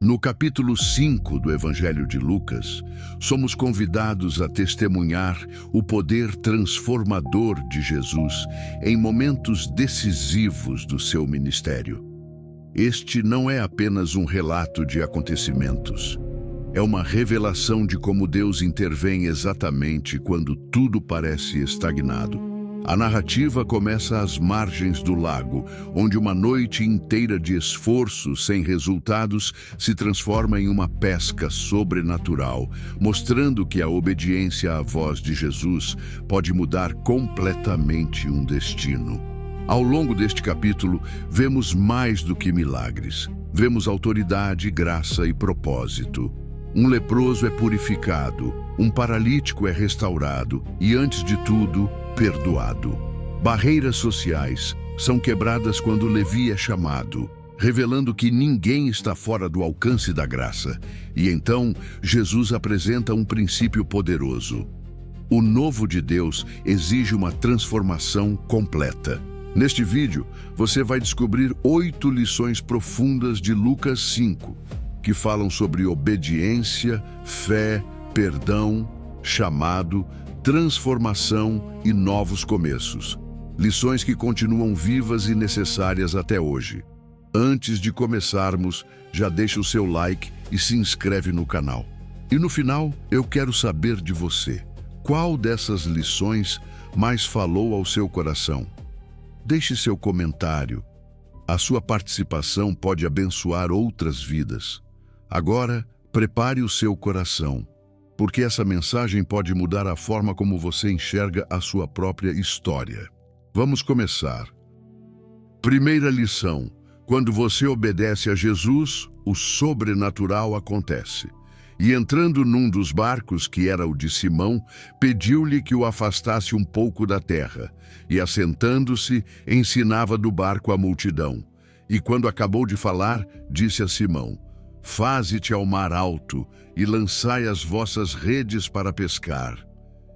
No capítulo 5 do Evangelho de Lucas, somos convidados a testemunhar o poder transformador de Jesus em momentos decisivos do seu ministério. Este não é apenas um relato de acontecimentos. É uma revelação de como Deus intervém exatamente quando tudo parece estagnado. A narrativa começa às margens do lago, onde uma noite inteira de esforço sem resultados se transforma em uma pesca sobrenatural, mostrando que a obediência à voz de Jesus pode mudar completamente um destino. Ao longo deste capítulo, vemos mais do que milagres. Vemos autoridade, graça e propósito. Um leproso é purificado, um paralítico é restaurado e, antes de tudo, perdoado. Barreiras sociais são quebradas quando Levi é chamado, revelando que ninguém está fora do alcance da graça. E então, Jesus apresenta um princípio poderoso. O novo de Deus exige uma transformação completa. Neste vídeo, você vai descobrir 8 lições profundas de Lucas 5, que falam sobre obediência, fé, perdão, chamado, transformação e novos começos. Lições que continuam vivas e necessárias até hoje. Antes de começarmos, já deixa o seu like e se inscreve no canal. E no final, eu quero saber de você. Qual dessas lições mais falou ao seu coração? Deixe seu comentário. A sua participação pode abençoar outras vidas. Agora, prepare o seu coração, porque essa mensagem pode mudar a forma como você enxerga a sua própria história. Vamos começar. Primeira lição: quando você obedece a Jesus, o sobrenatural acontece. E entrando num dos barcos, que era o de Simão, pediu-lhe que o afastasse um pouco da terra, e assentando-se, ensinava do barco a multidão. E quando acabou de falar, disse a Simão: Faze-te ao mar alto e lançai as vossas redes para pescar.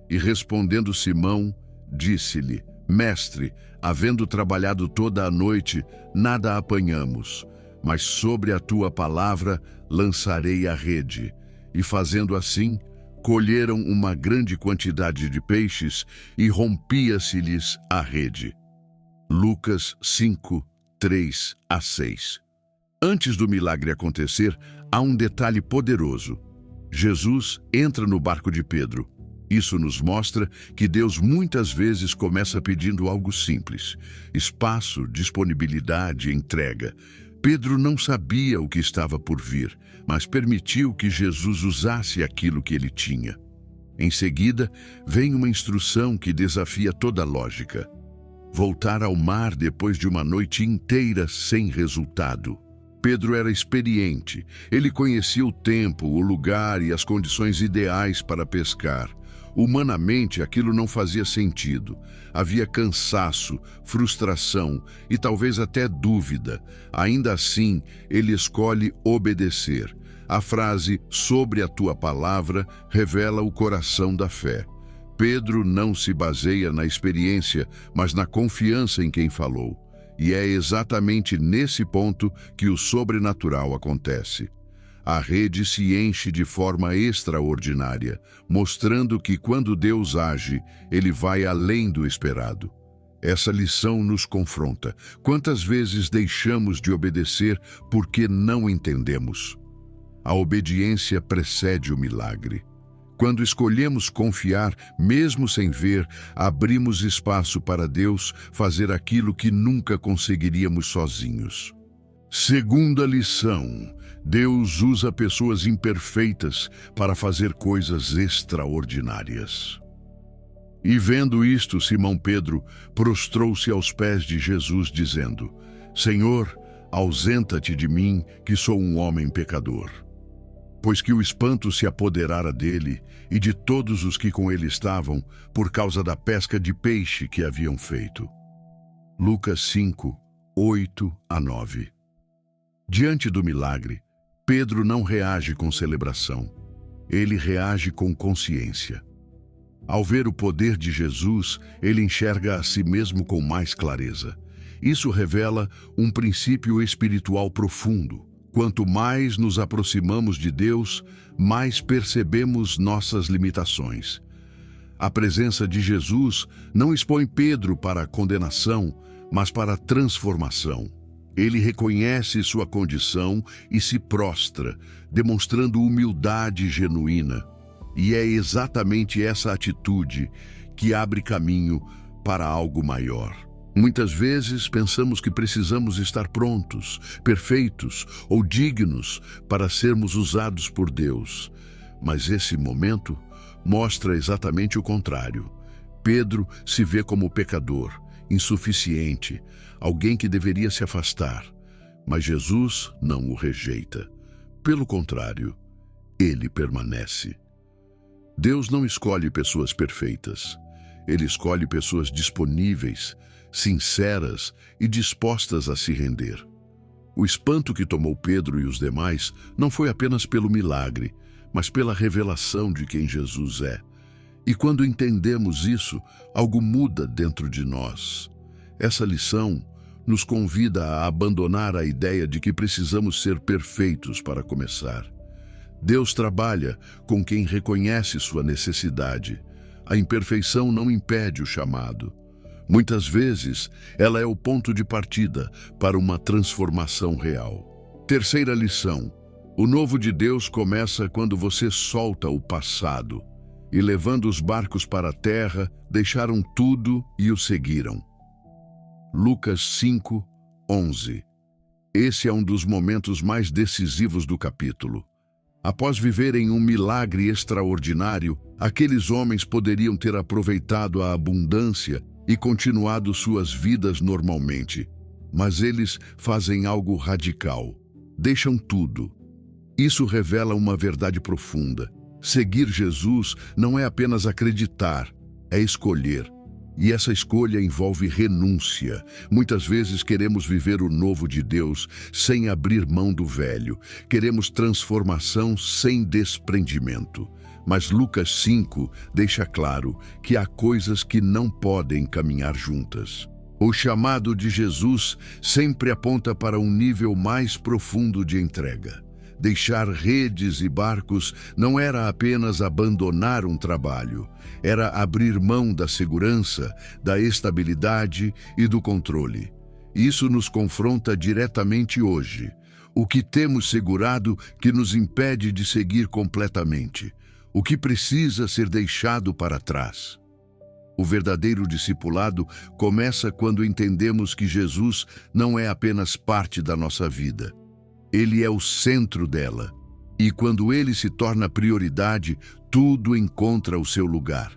E respondendo Simão, disse-lhe: Mestre, havendo trabalhado toda a noite, nada apanhamos, mas sobre a tua palavra lançarei a rede. E fazendo assim, colheram uma grande quantidade de peixes e rompia-se-lhes a rede. Lucas 5, 3 a 6. Antes do milagre acontecer, há um detalhe poderoso. Jesus entra no barco de Pedro. Isso nos mostra que Deus muitas vezes começa pedindo algo simples: espaço, disponibilidade, entrega. Pedro não sabia o que estava por vir, mas permitiu que Jesus usasse aquilo que ele tinha. Em seguida, vem uma instrução que desafia toda a lógica: voltar ao mar depois de uma noite inteira sem resultado. Pedro era experiente, ele conhecia o tempo, o lugar e as condições ideais para pescar. Humanamente, aquilo não fazia sentido. Havia cansaço, frustração e talvez até dúvida. Ainda assim, ele escolhe obedecer. A frase "sobre a tua palavra" revela o coração da fé. Pedro não se baseia na experiência, mas na confiança em quem falou. E é exatamente nesse ponto que o sobrenatural acontece. A rede se enche de forma extraordinária, mostrando que quando Deus age, Ele vai além do esperado. Essa lição nos confronta. Quantas vezes deixamos de obedecer porque não entendemos? A obediência precede o milagre. Quando escolhemos confiar, mesmo sem ver, abrimos espaço para Deus fazer aquilo que nunca conseguiríamos sozinhos. Segunda lição: Deus usa pessoas imperfeitas para fazer coisas extraordinárias. E vendo isto, Simão Pedro prostrou-se aos pés de Jesus, dizendo: Senhor, ausenta-te de mim, que sou um homem pecador. Pois que o espanto se apoderara dele e de todos os que com ele estavam, por causa da pesca de peixe que haviam feito. Lucas 5, 8 a 9. Diante do milagre, Pedro não reage com celebração. Ele reage com consciência. Ao ver o poder de Jesus, ele enxerga a si mesmo com mais clareza. Isso revela um princípio espiritual profundo. Quanto mais nos aproximamos de Deus, mais percebemos nossas limitações. A presença de Jesus não expõe Pedro para a condenação, mas para a transformação. Ele reconhece sua condição e se prostra, demonstrando humildade genuína. E é exatamente essa atitude que abre caminho para algo maior. Muitas vezes pensamos que precisamos estar prontos, perfeitos ou dignos para sermos usados por Deus. Mas esse momento mostra exatamente o contrário. Pedro se vê como pecador, insuficiente, alguém que deveria se afastar. Mas Jesus não o rejeita. Pelo contrário, ele permanece. Deus não escolhe pessoas perfeitas. Ele escolhe pessoas disponíveis, sinceras e dispostas a se render. O espanto que tomou Pedro e os demais não foi apenas pelo milagre, mas pela revelação de quem Jesus é. E quando entendemos isso, algo muda dentro de nós. Essa lição nos convida a abandonar a ideia de que precisamos ser perfeitos para começar. Deus trabalha com quem reconhece sua necessidade. A imperfeição não impede o chamado. Muitas vezes, ela é o ponto de partida para uma transformação real. Terceira lição: o novo de Deus começa quando você solta o passado. E levando os barcos para a terra, deixaram tudo e o seguiram. Lucas 5:11. Esse é um dos momentos mais decisivos do capítulo. Após viverem um milagre extraordinário, aqueles homens poderiam ter aproveitado a abundância e continuado suas vidas normalmente. Mas eles fazem algo radical. Deixam tudo. Isso revela uma verdade profunda. Seguir Jesus não é apenas acreditar, é escolher. E essa escolha envolve renúncia. Muitas vezes queremos viver o novo de Deus sem abrir mão do velho. Queremos transformação sem desprendimento. Mas Lucas 5 deixa claro que há coisas que não podem caminhar juntas. O chamado de Jesus sempre aponta para um nível mais profundo de entrega. Deixar redes e barcos não era apenas abandonar um trabalho, era abrir mão da segurança, da estabilidade e do controle. Isso nos confronta diretamente hoje. O que temos segurado que nos impede de seguir completamente? O que precisa ser deixado para trás? O verdadeiro discipulado começa quando entendemos que Jesus não é apenas parte da nossa vida. Ele é o centro dela. E quando ele se torna prioridade, tudo encontra o seu lugar.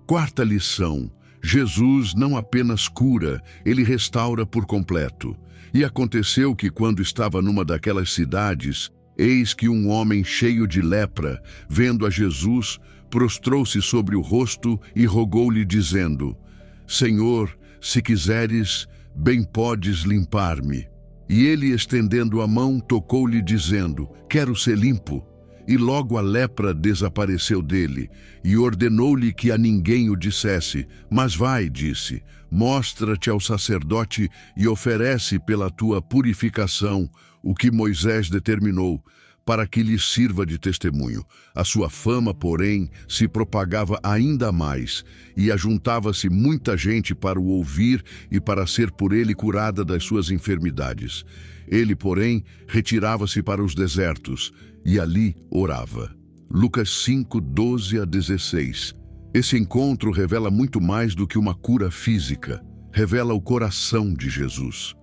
Quarta lição: Jesus não apenas cura, ele restaura por completo. E aconteceu que quando estava numa daquelas cidades, eis que um homem cheio de lepra, vendo a Jesus, prostrou-se sobre o rosto e rogou-lhe dizendo: Senhor, se quiseres, bem podes limpar-me. E ele, estendendo a mão, tocou-lhe dizendo: Quero ser limpo. E logo a lepra desapareceu dele, e ordenou-lhe que a ninguém o dissesse. Mas vai, disse, mostra-te ao sacerdote e oferece pela tua purificação o que Moisés determinou, para que lhe sirva de testemunho. A sua fama, porém, se propagava ainda mais, e ajuntava-se muita gente para o ouvir e para ser por ele curada das suas enfermidades. Ele, porém, retirava-se para os desertos, e ali orava. Lucas 5:12-16. Esse encontro revela muito mais do que uma cura física. Revela o coração de Jesus.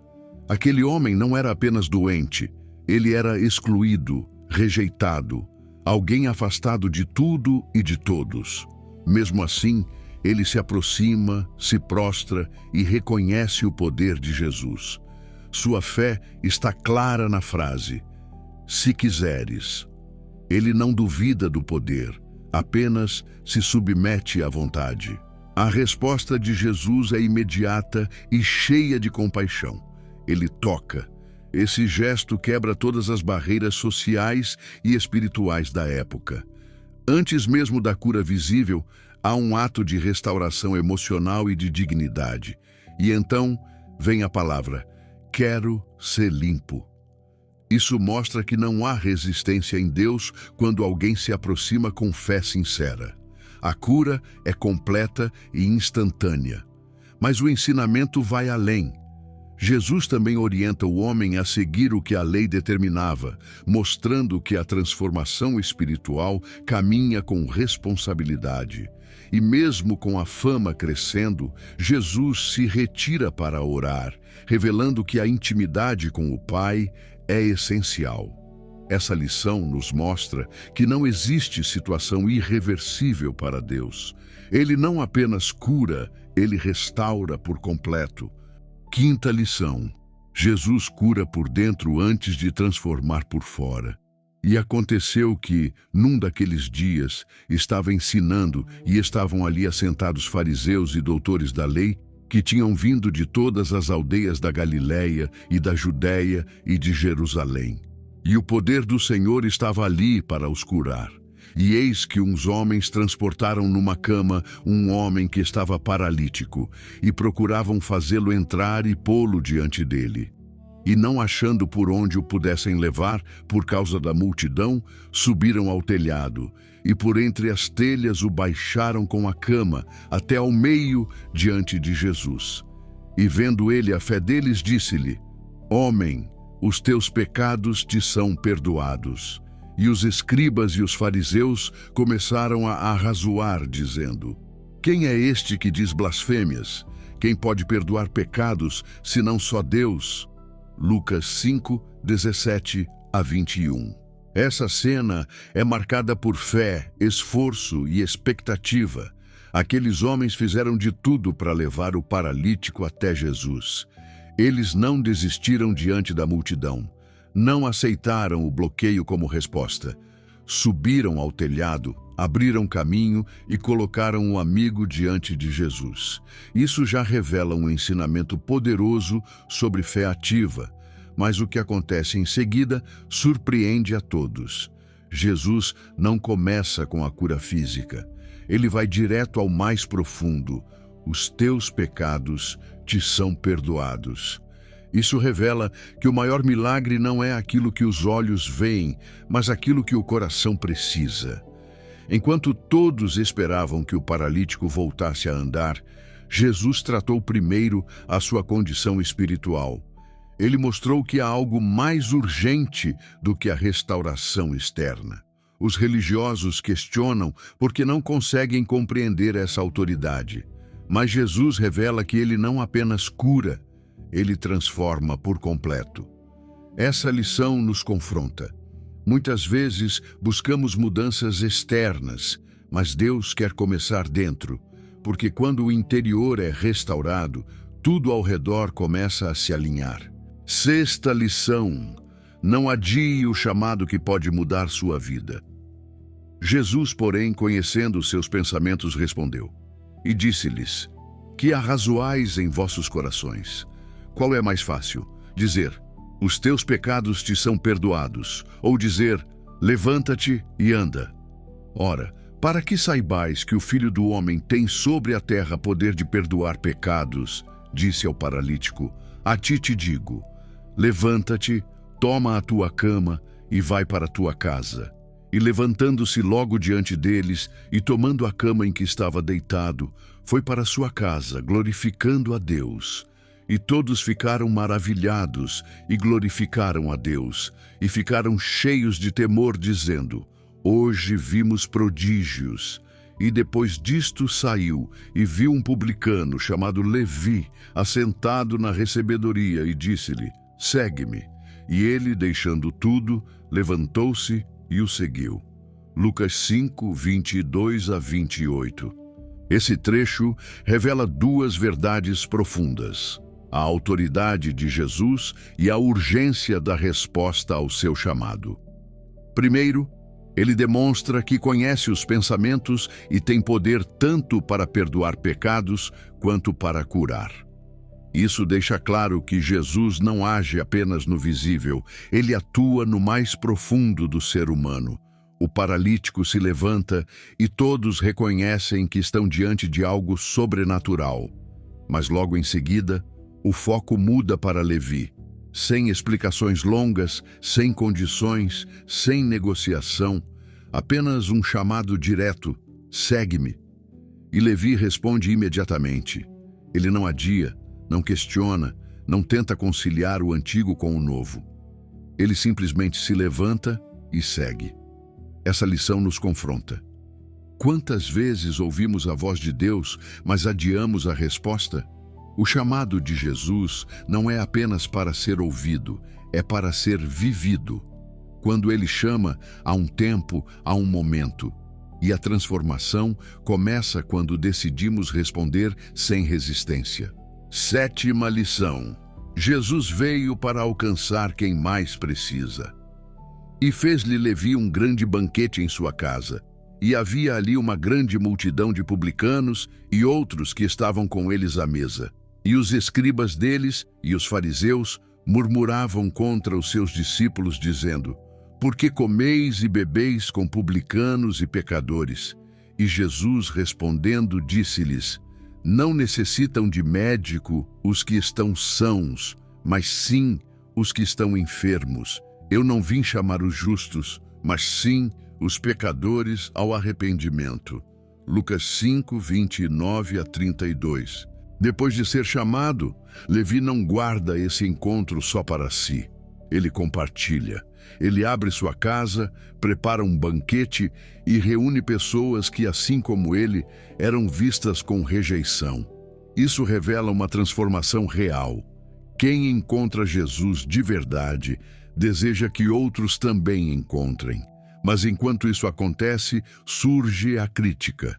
Aquele homem não era apenas doente, ele era excluído, rejeitado, alguém afastado de tudo e de todos. Mesmo assim, ele se aproxima, se prostra e reconhece o poder de Jesus. Sua fé está clara na frase: se quiseres. Ele não duvida do poder, apenas se submete à vontade. A resposta de Jesus é imediata e cheia de compaixão. Ele toca. Esse gesto quebra todas as barreiras sociais e espirituais da época. Antes mesmo da cura visível, há um ato de restauração emocional e de dignidade. E então vem a palavra: quero ser limpo. Isso mostra que não há resistência em Deus quando alguém se aproxima com fé sincera. A cura é completa e instantânea. Mas o ensinamento vai além. Jesus também orienta o homem a seguir o que a lei determinava, mostrando que a transformação espiritual caminha com responsabilidade. E mesmo com a fama crescendo, Jesus se retira para orar, revelando que a intimidade com o Pai é essencial. Essa lição nos mostra que não existe situação irreversível para Deus. Ele não apenas cura, ele restaura por completo. Quinta lição: Jesus cura por dentro antes de transformar por fora. E aconteceu que, num daqueles dias, estava ensinando e estavam ali assentados fariseus e doutores da lei, que tinham vindo de todas as aldeias da Galiléia e da Judéia e de Jerusalém. E o poder do Senhor estava ali para os curar. E eis que uns homens transportaram numa cama um homem que estava paralítico, e procuravam fazê-lo entrar e pô-lo diante dele. E não achando por onde o pudessem levar, por causa da multidão, subiram ao telhado, e por entre as telhas o baixaram com a cama, até ao meio diante de Jesus. E vendo ele a fé deles, disse-lhe: Homem, os teus pecados te são perdoados. E os escribas e os fariseus começaram a arrazoar, dizendo: Quem é este que diz blasfêmias? Quem pode perdoar pecados, senão só Deus? Lucas 5, 17 a 21. Essa cena é marcada por fé, esforço e expectativa. Aqueles homens fizeram de tudo para levar o paralítico até Jesus. Eles não desistiram diante da multidão. Não aceitaram o bloqueio como resposta. Subiram ao telhado, abriram caminho e colocaram o amigo diante de Jesus. Isso já revela um ensinamento poderoso sobre fé ativa, mas o que acontece em seguida surpreende a todos. Jesus não começa com a cura física. Ele vai direto ao mais profundo. Os teus pecados te são perdoados. Isso revela que o maior milagre não é aquilo que os olhos veem, mas aquilo que o coração precisa. Enquanto todos esperavam que o paralítico voltasse a andar, Jesus tratou primeiro a sua condição espiritual. Ele mostrou que há algo mais urgente do que a restauração externa. Os religiosos questionam porque não conseguem compreender essa autoridade. Mas Jesus revela que ele não apenas cura, ele transforma por completo. Essa lição nos confronta. Muitas vezes buscamos mudanças externas, mas Deus quer começar dentro, porque quando o interior é restaurado, tudo ao redor começa a se alinhar. Sexta lição: não adie o chamado que pode mudar sua vida. Jesus, porém, conhecendo seus pensamentos, respondeu e disse-lhes: Que arrazoais em vossos corações? Qual é mais fácil? Dizer: os teus pecados te são perdoados, ou dizer: levanta-te e anda? Ora, para que saibais que o Filho do Homem tem sobre a terra poder de perdoar pecados, disse ao paralítico: a ti te digo, levanta-te, toma a tua cama e vai para a tua casa. E levantando-se logo diante deles, e tomando a cama em que estava deitado, foi para sua casa, glorificando a Deus. E todos ficaram maravilhados e glorificaram a Deus, e ficaram cheios de temor, dizendo: hoje vimos prodígios. E depois disto saiu, e viu um publicano chamado Levi, assentado na recebedoria, e disse-lhe: segue-me. E ele, deixando tudo, levantou-se e o seguiu. Lucas 5, 22 a 28. Esse trecho revela duas verdades profundas: a autoridade de Jesus e a urgência da resposta ao seu chamado. Primeiro, ele demonstra que conhece os pensamentos e tem poder tanto para perdoar pecados quanto para curar. Isso deixa claro que Jesus não age apenas no visível, ele atua no mais profundo do ser humano. O paralítico se levanta e todos reconhecem que estão diante de algo sobrenatural. Mas logo em seguida, o foco muda para Levi. sem explicações longas, sem condições, sem negociação, apenas um chamado direto: segue-me. E Levi responde imediatamente. Ele não adia, não questiona, não tenta conciliar o antigo com o novo. Ele simplesmente se levanta e segue. Essa lição nos confronta. Quantas vezes ouvimos a voz de Deus, mas adiamos a resposta? O chamado de Jesus não é apenas para ser ouvido, é para ser vivido. Quando ele chama, há um tempo, há um momento. E a transformação começa quando decidimos responder sem resistência. 7ª lição. Jesus veio para alcançar quem mais precisa. E fez-lhe Levi um grande banquete em sua casa. E havia ali uma grande multidão de publicanos e outros que estavam com eles à mesa. E os escribas deles e os fariseus murmuravam contra os seus discípulos, dizendo: por que comeis e bebeis com publicanos e pecadores? E Jesus, respondendo, disse-lhes: não necessitam de médico os que estão sãos, mas sim os que estão enfermos. Eu não vim chamar os justos, mas sim os pecadores ao arrependimento. Lucas 5, 29 a 32. Depois de ser chamado, Levi não guarda esse encontro só para si. Ele compartilha. Ele abre sua casa, prepara um banquete e reúne pessoas que, assim como ele, eram vistas com rejeição. Isso revela uma transformação real. Quem encontra Jesus de verdade deseja que outros também encontrem. Mas enquanto isso acontece, surge a crítica.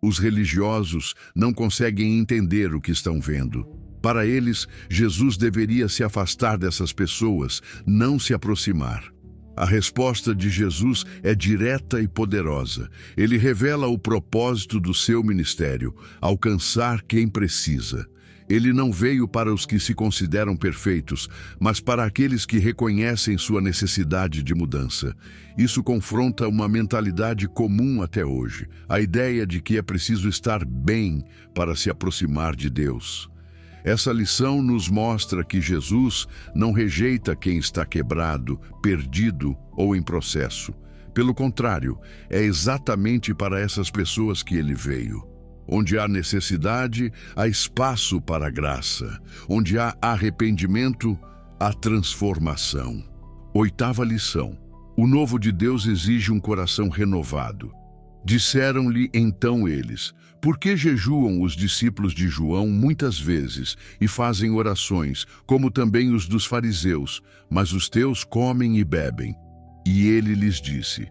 Os religiosos não conseguem entender o que estão vendo. Para eles, Jesus deveria se afastar dessas pessoas, não se aproximar. A resposta de Jesus é direta e poderosa. Ele revela o propósito do seu ministério: alcançar quem precisa. Ele não veio para os que se consideram perfeitos, mas para aqueles que reconhecem sua necessidade de mudança. Isso confronta uma mentalidade comum até hoje, a ideia de que é preciso estar bem para se aproximar de Deus. Essa lição nos mostra que Jesus não rejeita quem está quebrado, perdido ou em processo. Pelo contrário, é exatamente para essas pessoas que ele veio. Onde há necessidade, há espaço para a graça. Onde há arrependimento, há transformação. 8ª lição. O novo de Deus exige um coração renovado. Disseram-lhe então eles: por que jejuam os discípulos de João muitas vezes e fazem orações, como também os dos fariseus, mas os teus comem e bebem? E ele lhes disse: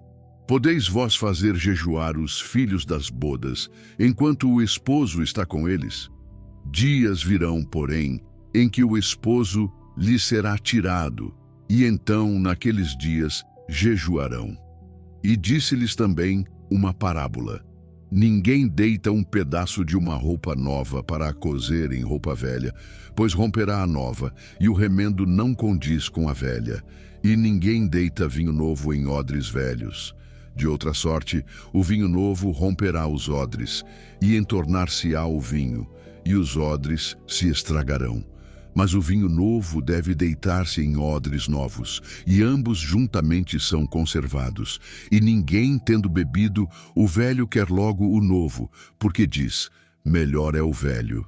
podeis vós fazer jejuar os filhos das bodas, enquanto o esposo está com eles? Dias virão, porém, em que o esposo lhes será tirado, e então, naqueles dias, jejuarão. E disse-lhes também uma parábola: ninguém deita um pedaço de uma roupa nova para a cozer em roupa velha, pois romperá a nova, e o remendo não condiz com a velha. E ninguém deita vinho novo em odres velhos. De outra sorte, o vinho novo romperá os odres, e entornar-se-á o vinho, e os odres se estragarão. Mas o vinho novo deve deitar-se em odres novos, e ambos juntamente são conservados. E ninguém, tendo bebido, o velho quer logo o novo, porque diz: melhor é o velho.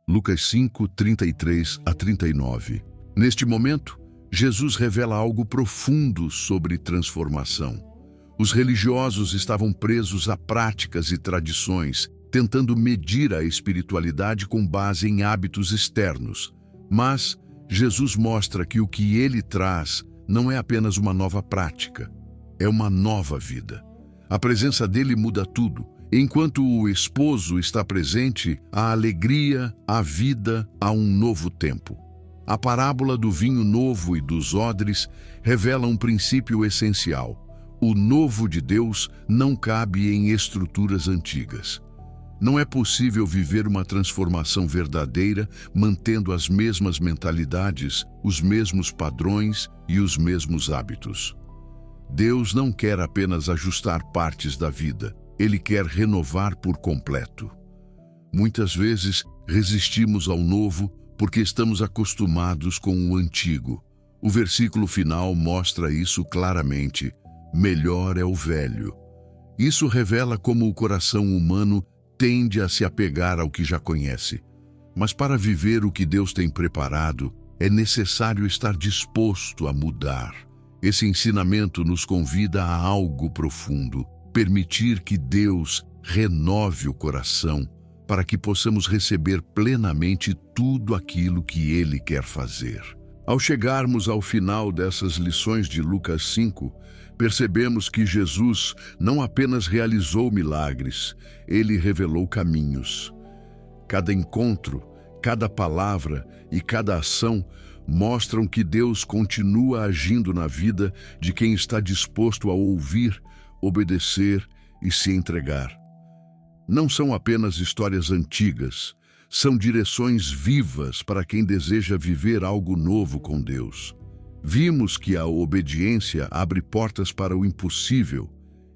Lucas 5, 33 a 39. Neste momento, Jesus revela algo profundo sobre transformação. Os religiosos estavam presos a práticas e tradições, tentando medir a espiritualidade com base em hábitos externos. Mas Jesus mostra que o que ele traz não é apenas uma nova prática, é uma nova vida. A presença dele muda tudo. Enquanto o esposo está presente, há alegria, há vida, há um novo tempo. A parábola do vinho novo e dos odres revela um princípio essencial. O novo de Deus não cabe em estruturas antigas. Não é possível viver uma transformação verdadeira mantendo as mesmas mentalidades, os mesmos padrões e os mesmos hábitos. Deus não quer apenas ajustar partes da vida, Ele quer renovar por completo. Muitas vezes resistimos ao novo porque estamos acostumados com o antigo. O versículo final mostra isso claramente. Melhor é o velho. Isso revela como o coração humano tende a se apegar ao que já conhece. Mas para viver o que Deus tem preparado, é necessário estar disposto a mudar. Esse ensinamento nos convida a algo profundo, permitir que Deus renove o coração para que possamos receber plenamente tudo aquilo que Ele quer fazer. Ao chegarmos ao final dessas lições de Lucas 5, percebemos que Jesus não apenas realizou milagres, Ele revelou caminhos. Cada encontro, cada palavra e cada ação mostram que Deus continua agindo na vida de quem está disposto a ouvir, obedecer e se entregar. Não são apenas histórias antigas, são direções vivas para quem deseja viver algo novo com Deus. Vimos que a obediência abre portas para o impossível,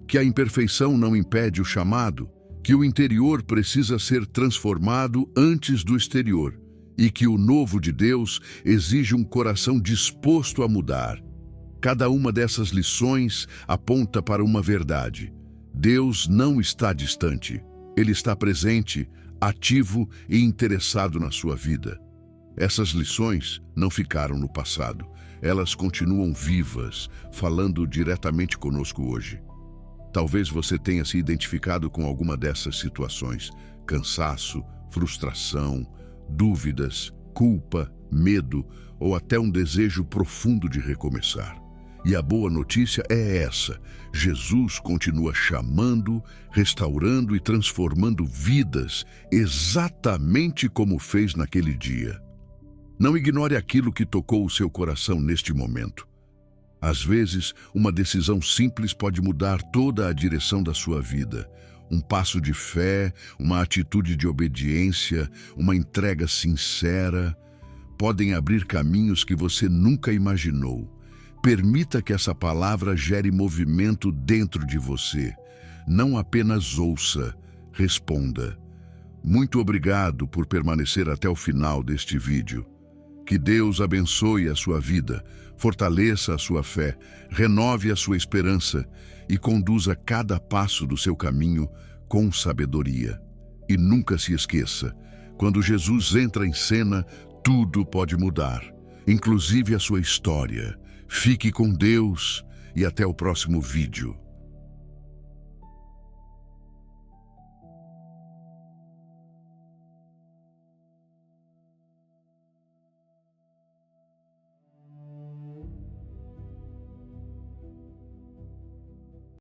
que a imperfeição não impede o chamado, que o interior precisa ser transformado antes do exterior e que o novo de Deus exige um coração disposto a mudar. Cada uma dessas lições aponta para uma verdade. Deus não está distante. Ele está presente, ativo e interessado na sua vida. Essas lições não ficaram no passado. Elas continuam vivas, falando diretamente conosco hoje. Talvez você tenha se identificado com alguma dessas situações: cansaço, frustração, dúvidas, culpa, medo ou até um desejo profundo de recomeçar. E a boa notícia é essa: Jesus continua chamando, restaurando e transformando vidas exatamente como fez naquele dia. Não ignore aquilo que tocou o seu coração neste momento. Às vezes, uma decisão simples pode mudar toda a direção da sua vida. Um passo de fé, uma atitude de obediência, uma entrega sincera, podem abrir caminhos que você nunca imaginou. Permita que essa palavra gere movimento dentro de você. Não apenas ouça, responda. Muito obrigado por permanecer até o final deste vídeo. Que Deus abençoe a sua vida, fortaleça a sua fé, renove a sua esperança e conduza cada passo do seu caminho com sabedoria. E nunca se esqueça, quando Jesus entra em cena, tudo pode mudar, inclusive a sua história. Fique com Deus e até o próximo vídeo.